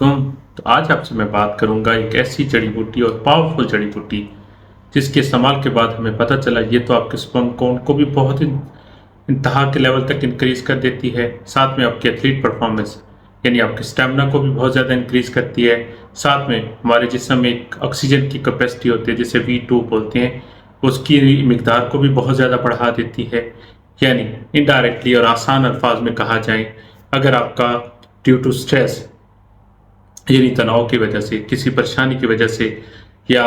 वालेकुम। तो आज आपसे मैं बात करूंगा एक ऐसी जड़ी बूटी और पावरफुल जड़ी बूटी जिसके इस्तेमाल के बाद हमें पता चला ये तो आपके स्पर्म काउंट को भी बहुत ही इंतहा के लेवल तक इंक्रीज कर देती है, साथ में आपकी एथलीट परफॉर्मेंस यानी आपके स्टेमिना को भी बहुत ज़्यादा इंक्रीज करती है। साथ में हमारे जिस्म में एक ऑक्सीजन की कैपेसिटी होती है जिसे V2 बोलते हैं, उसकी मिकदार को भी बहुत ज़्यादा बढ़ा देती है। यानी इनडायरेक्टली और आसान अल्फाज में कहा जाए, अगर आपका ड्यू टू स्ट्रेस यानी तनाव की वजह से, किसी परेशानी की वजह से, या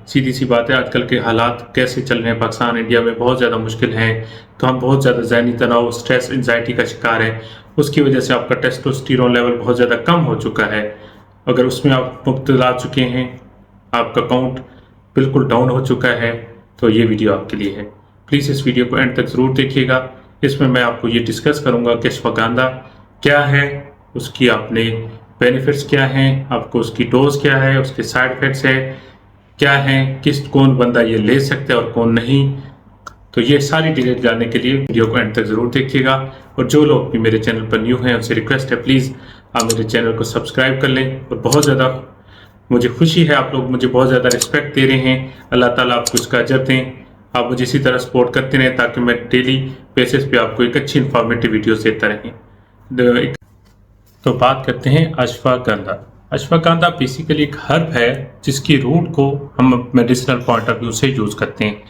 सीधी सी बात है आजकल के हालात कैसे चल रहे हैं पाकिस्तान इंडिया में बहुत ज़्यादा मुश्किल हैं, तो हम बहुत ज़्यादा ज़हनी तनाव, स्ट्रेस, एंजाइटी का शिकार हैं। उसकी वजह से आपका टेस्टोस्टेरोन लेवल बहुत ज़्यादा कम हो चुका है। अगर उसमें आप मुब्तला चुके हैं, आपका काउंट बिल्कुल डाउन हो चुका है, तो ये वीडियो आपके लिए है। प्लीज़ इस वीडियो को एंड तक ज़रूर देखिएगा। इसमें मैं आपको ये डिस्कस करूँगा कि अश्वगंधा क्या है, उसकी आपने बेनिफिट्स क्या हैं, आपको उसकी डोज क्या है, उसके साइड इफेक्ट्स है क्या हैं, कौन बंदा ये ले सकता है और कौन नहीं। तो ये सारी डिटेल जानने के लिए वीडियो को एंड तक ज़रूर देखिएगा। और जो लोग भी मेरे चैनल पर न्यू हैं उनसे रिक्वेस्ट है, प्लीज़ आप मेरे चैनल को सब्सक्राइब कर लें। और बहुत ज़्यादा मुझे खुशी है, आप लोग मुझे बहुत ज़्यादा रिस्पेक्ट दे रहे हैं। अल्लाह ताला आपको इसका अजर दें। आप मुझे इसी तरह सपोर्ट करते रहें ताकि मैं डेली बेसिस पे आपको एक अच्छी इन्फॉर्मेटिव वीडियोस देता रहें। तो बात करते हैं अश्वगंधा। अश्वगंधा बेसिकली एक हर्ब है जिसकी रूट को हम मेडिसिनल पॉइंट ऑफ व्यू से यूज़ करते हैं।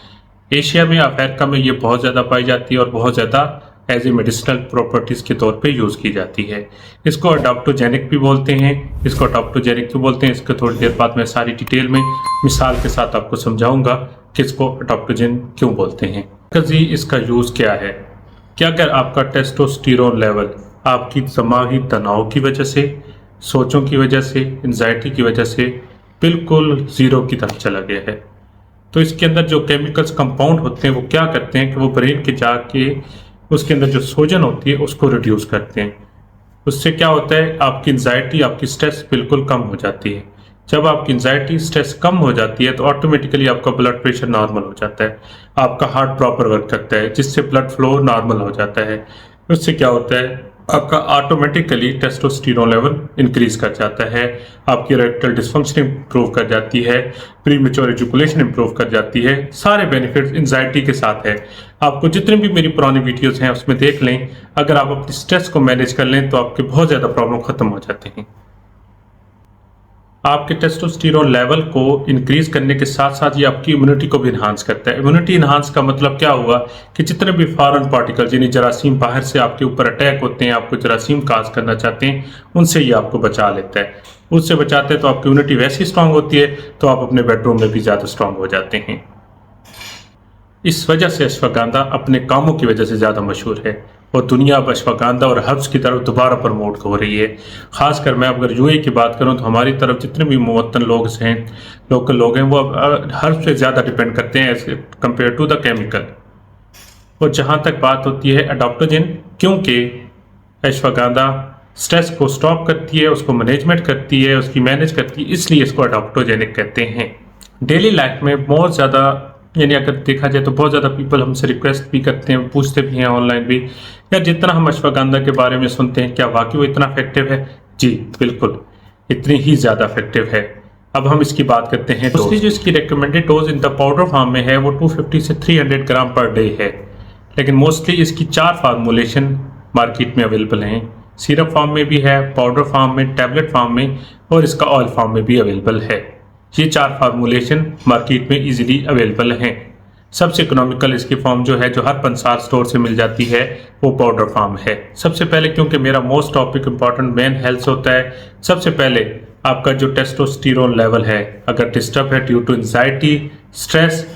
एशिया में, अफ्रीका में ये बहुत ज़्यादा पाई जाती है और बहुत ज़्यादा एज ए मेडिसिनल प्रॉपर्टीज़ के तौर पे यूज़ की जाती है। इसको अडॉप्टोजेनिक भी बोलते हैं। इसको अडॉप्टोजेनिक क्यों बोलते हैं, इसको थोड़ी देर बाद मैं सारी डिटेल में मिसाल के साथ आपको समझाऊंगा कि इसको अडॉप्टोजेन क्यों बोलते हैं। जी, इसका यूज़ क्या है कि अगर आपका टेस्टोस्टेरोन लेवल आपकी दिमागी तनाव की वजह से, सोचों की वजह से, एंजाइटी की वजह से बिल्कुल ज़ीरो की तरफ चला गया है, तो इसके अंदर जो केमिकल्स कंपाउंड होते हैं वो क्या करते हैं कि वो ब्रेन के जाके उसके अंदर जो सोजन होती है उसको रिड्यूस करते हैं। उससे क्या होता है, आपकी एंजाइटी, आपकी स्ट्रेस बिल्कुल कम हो जाती है। जब आपकी एंजाइटी, स्ट्रेस कम हो जाती है तो ऑटोमेटिकली आपका ब्लड प्रेशर नॉर्मल हो जाता है, आपका हार्ट प्रॉपर वर्क करता है जिससे ब्लड फ्लो नॉर्मल हो जाता है। उससे क्या होता है, आपका ऑटोमेटिकली टेस्टोस्टेरोन लेवल इंक्रीज कर जाता है, आपकी इरेक्टाइल डिसफंक्शन इंप्रूव कर जाती है, प्री मैच्योर एजुकुलेशन इंप्रूव कर जाती है। सारे बेनिफिट्स एंजाइटी के साथ है। आपको जितने भी मेरी पुरानी वीडियोस हैं उसमें देख लें। अगर आप अपनी स्ट्रेस को मैनेज कर लें तो आपके बहुत ज़्यादा प्रॉब्लम खत्म हो जाते हैं। आपके टेस्टोस्टेरोन लेवल को इंक्रीज करने के साथ साथ ये आपकी इम्यूनिटी को भी इन्हांस करता है। इम्यूनिटी इन्हांस का मतलब क्या हुआ कि जितने भी फॉरेन पार्टिकल्स यानी जरासीम बाहर से आपके ऊपर अटैक होते हैं, आपको जरासीम काज करना चाहते हैं, उनसे ये आपको बचा लेता है। उससे बचाते हैं तो आपकी इम्यूनिटी वैसी स्ट्रांग होती है तो आप अपने बेडरूम में भी ज़्यादा स्ट्रांग हो जाते हैं। इस वजह से अश्वगंधा अपने कामों की वजह से ज़्यादा मशहूर है और दुनिया अब अश्वगंधा और हर्ब्स की तरफ दोबारा प्रमोट हो रही है। ख़ासकर मैं अगर यूएई की बात करूं तो हमारी तरफ जितने भी मुवत्तन लोग हैं, लोकल लोग हैं, वो अब हर्ब्स पे ज़्यादा डिपेंड करते हैं as compare to the chemical. और जहां तक बात होती है अडॉप्टोजेन, क्योंकि अश्वगंधा स्ट्रेस को स्टॉप करती है, उसको मैनेजमेंट करती है, उसकी मैनेज करती है, इसलिए इसको अडॉप्टोजेनिक कहते हैं। डेली लाइफ में बहुत ज़्यादा, यानी अगर देखा जाए तो बहुत ज़्यादा पीपल हमसे रिक्वेस्ट भी करते हैं, पूछते भी हैं ऑनलाइन भी, या जितना हम अश्वगंधा के बारे में सुनते हैं क्या वाकई वो इतना इफेक्टिव है? जी बिल्कुल, इतनी ही ज़्यादा इफेक्टिव है। अब हम इसकी बात करते हैं। दूसरी जो इसकी recommended dose in the powder form में है वो 250 से 300 ग्राम पर डे है, लेकिन मोस्टली इसकी 4 फार्मूलेशन मार्केट में अवेलेबल हैं। सिरप फॉर्म में भी है, पाउडर फॉर्म में, टैबलेट फॉर्म में और इसका ऑयल फॉर्म में भी अवेलेबल है। ये 4 फार्मूलेशन मार्केट में इजीली अवेलेबल हैं। सबसे इकोनॉमिकल इसकी फॉर्म जो है, जो हर पंसार स्टोर से मिल जाती है, वो पाउडर फॉर्म है। सबसे पहले, क्योंकि मेरा most topic important main health होता है, सबसे पहले आपका जो टेस्टोस्टेरोन लेवल है अगर डिस्टर्ब है ड्यू टू एंजाइटी, स्ट्रेस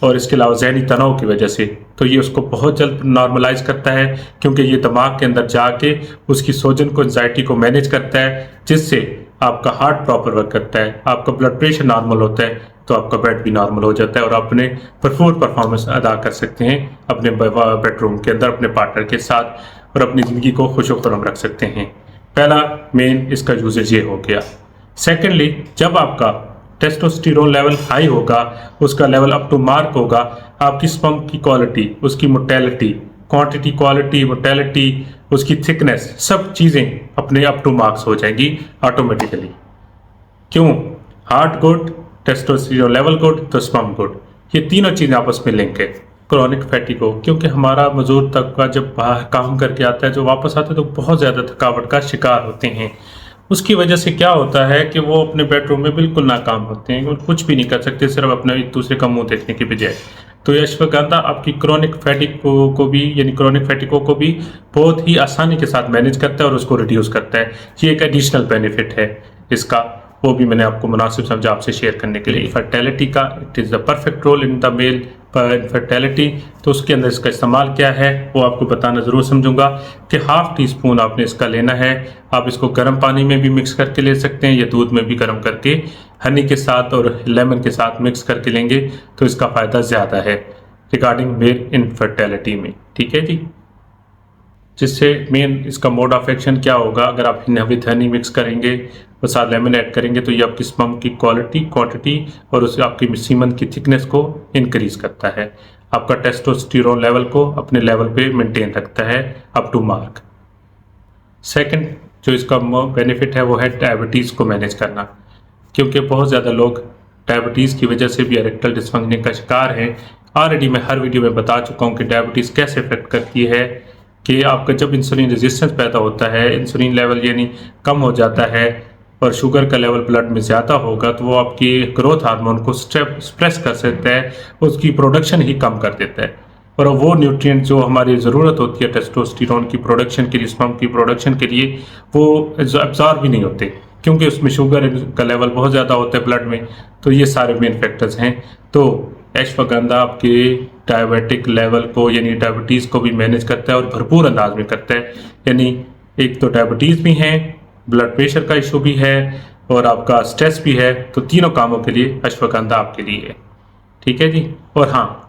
और इसके अलावा जहनी तनाव की वजह से, तो ये उसको बहुत जल्द नॉर्मलाइज करता है, क्योंकि ये दिमाग के अंदर जाके उसकी सोजन को, एंजाइटी को मैनेज करता है, जिससे आपका हार्ट प्रॉपर वर्क करता है, आपका ब्लड प्रेशर नॉर्मल होता है, तो आपका बेड भी नॉर्मल हो जाता है और आप अपने भरपूर परफॉर्मेंस अदा कर सकते हैं अपने बेडरूम के अंदर अपने पार्टनर के साथ और अपनी ज़िंदगी को खुशो-खुर्रम रख सकते हैं। पहला मेन इसका यूजेज ये हो गया। सेकेंडली, जब आपका टेस्टोस्टेरोन लेवल हाई होगा, उसका लेवल अप टू मार्क होगा, आपकी स्पर्म की क्वालिटी, उसकी मोटेलिटी, क्वांटिटी, क्वालिटी, मोटेलिटी, उसकी थिकनेस, सब चीज़ें अपने अप टू मार्क्स हो जाएंगी ऑटोमेटिकली। क्यों? Heart good, testosterone level good, तो स्पर्म गुड, ये तीनों चीज़ें आपस में लिंक है। क्रॉनिक फैटिगो, क्योंकि हमारा मजदूर तबका जब बाहर काम करके आता है, जो वापस आता है तो बहुत ज़्यादा थकावट का शिकार होते हैं। उसकी वजह से क्या होता है कि वो अपने बेडरूम में बिल्कुल नाकाम होते हैं, वो कुछ भी नहीं कर सकते, सिर्फ अपने एक दूसरे का मुंह देखने के बजाय। तो ये अश्वगंधा आपकी क्रॉनिक फैटिगो को भी, यानी क्रॉनिक फैटिगो को भी बहुत ही आसानी के साथ मैनेज करता है और उसको रिड्यूस करता है। ये एक एडिशनल बेनिफिट है इसका, वो भी मैंने आपको मुनासिब समझा आपसे शेयर करने के लिए। फर्टेलिटी का, it is the perfect role in the male fertility, तो उसके अंदर इसका इस्तेमाल क्या है वो आपको बताना ज़रूर समझूंगा कि हाफ़ टी स्पून आपने इसका लेना है। आप इसको गर्म पानी में भी मिक्स करके ले सकते हैं या दूध में भी गर्म करके हनी के साथ और लेमन के साथ मिक्स करके लेंगे तो इसका फ़ायदा ज़्यादा है रिगार्डिंग मेल इनफर्टिलिटी में। ठीक है जी। जिससे मेन इसका मोड ऑफ एक्शन क्या होगा, अगर आप विद हनी मिक्स करेंगे और साथ लेमन ऐड करेंगे तो ये आपकी स्पर्म की क्वालिटी, क्वांटिटी और उससे आपकी सीमन की थिकनेस को इंक्रीज करता है, आपका टेस्टोस्टेरोन लेवल को अपने लेवल पे मेंटेन रखता है अप टू मार्क। सेकंड जो इसका बेनिफिट है वो है डायबिटीज़ को मैनेज करना, क्योंकि बहुत ज़्यादा लोग डायबिटीज़ की वजह से भी इरेक्टल डिस्फंक्शन का शिकार हैं। ऑलरेडी मैं हर वीडियो में बता चुका हूँ कि डायबिटीज़ कैसे इफेक्ट करती है कि आपका जब इंसुलिन रेजिस्टेंस पैदा होता है, इंसुलिन लेवल यानी कम हो जाता है और शुगर का लेवल ब्लड में ज़्यादा होगा तो वो आपकी ग्रोथ हार्मोन को स्प्रेस कर सकता है, उसकी प्रोडक्शन ही कम कर देता है और वो न्यूट्रिएंट जो हमारी ज़रूरत होती है टेस्टोस्टेरोन की प्रोडक्शन के लिए, स्पर्म की प्रोडक्शन के लिए, वो एब्जॉर्ब भी नहीं होते क्योंकि उसमें शुगर का लेवल बहुत ज़्यादा होता है ब्लड में। तो ये सारे मेन फैक्टर्स हैं। तो अश्वगंधा आपके डायबिटिक लेवल को यानी डायबिटीज़ को भी मैनेज करता है और भरपूर अंदाज में करता है। यानी एक तो डायबिटीज़ भी है, ब्लड प्रेशर का इशू भी है और आपका स्ट्रेस भी है, तो तीनों कामों के लिए अश्वगंधा आपके लिए है। ठीक है जी। और हाँ,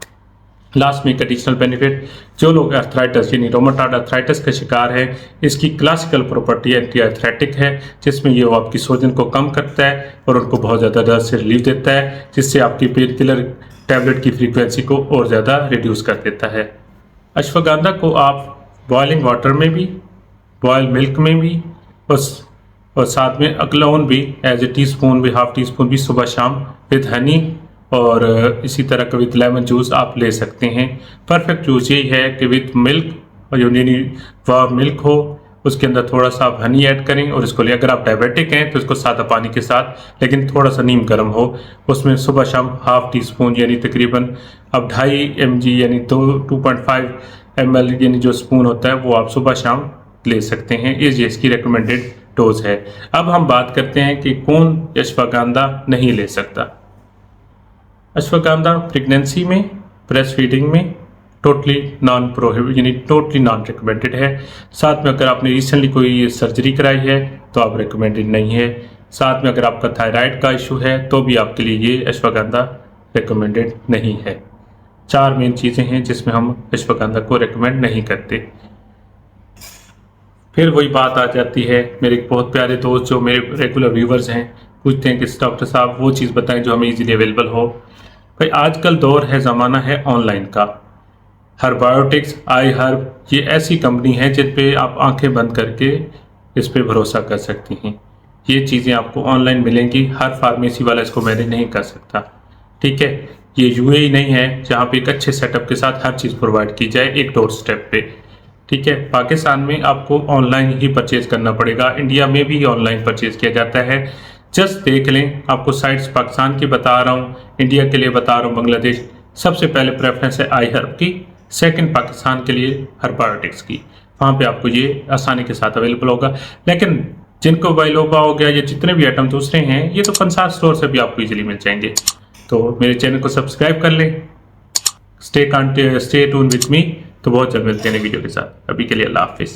लास्ट में एक एडिशनल बेनिफिट, जो लोग अर्थराइटिस यानी रोमेटॉइड अर्थराइटिस का शिकार है, इसकी क्लासिकल प्रॉपर्टी एंटी अर्थराइटिक है, जिसमें ये आपकी सूजन को कम करता है और उनको बहुत ज़्यादा दर्द से रिलीफ देता है, जिससे आपकी पेन किलर टैबलेट की फ्रीक्वेंसी को और ज़्यादा रिड्यूस कर देता है। अश्वगंधा को आप बॉइलिंग वाटर में भी, बॉयल मिल्क में भी और साथ में अकलाउन भी एज ए टी स्पून भी, हाफ टी स्पून भी सुबह शाम विद हनी और इसी तरह का विद लेमन जूस आप ले सकते हैं। परफेक्ट जूस यही है कि विद मिल्क और यानी वार्म मिल्क हो, उसके अंदर थोड़ा सा आप हनी ऐड करें और इसको ले। अगर आप डायबिटिक हैं तो इसको सादा पानी के साथ, लेकिन थोड़ा सा नीम गर्म हो, उसमें सुबह शाम हाफ टी स्पून यानी तकरीबन अब 2.5 mg यानी 2.5 ml यानी जो स्पून होता है वो आप सुबह शाम ले सकते हैं। ये इसकी रिकमेंडेड डोज है। अब हम बात करते हैं कि कौन अश्वगंधा नहीं ले सकता। अश्वगंधा प्रेगनेंसी में, ब्रेस्ट फीडिंग में टोटली नॉन प्रोहिबिट यानी टोटली नॉन रिकमेंडेड है। साथ में अगर आपने रिसेंटली कोई सर्जरी कराई है तो आप रिकमेंडेड नहीं है। साथ में अगर आपका थायराइड का इशू है तो भी आपके लिए ये अश्वगंधा रिकमेंडेड नहीं है। 4 मेन चीज़ें हैं जिसमें हम अश्वगंधा को रिकमेंड नहीं करते। फिर वही बात आ जाती है, मेरे बहुत प्यारे दोस्त जो मेरे रेगुलर व्यूवर्स हैं पूछते हैं कि डॉक्टर साहब वो चीज़ बताएं जो हमें इजीली अवेलेबल हो। भाई आजकल दौर है, ज़माना है ऑनलाइन का। हर्बायोटिक्स, आई हर्ब, ये ऐसी कंपनी है जिन पे आप आंखें बंद करके इस पे भरोसा कर सकती हैं। ये चीज़ें आपको ऑनलाइन मिलेंगी, हर फार्मेसी वाला इसको मैनेज नहीं कर सकता। ठीक है, ये यूएई नहीं है जहाँ पे एक अच्छे सेटअप के साथ हर चीज़ प्रोवाइड की जाए एक डोर स्टेप पे। ठीक है, पाकिस्तान में आपको ऑनलाइन ही परचेज करना पड़ेगा, इंडिया में भी ऑनलाइन परचेज किया जाता है। जस्ट देख लें, आपको साइट्स पाकिस्तान की बता रहा हूँ, इंडिया के लिए बता रहा हूँ, बांग्लादेश। सबसे पहले प्रेफरेंस है आई हर्ब की, सेकंड पाकिस्तान के लिए हर्बायोटिक्स की। वहाँ पे आपको ये आसानी के साथ अवेलेबल होगा। लेकिन जिनको बाइलोबा हो गया, ये जितने भी आइटम दूसरे हैं, ये तो पंसार स्टोर से भी आपको इजीली मिल जाएंगे। तो मेरे चैनल को सब्सक्राइब कर लें, स्टे ट्यून विथ मी। तो बहुत जल्द मिलते हैं नई वीडियो के साथ। अभी के लिए अल्लाह हाफिज़।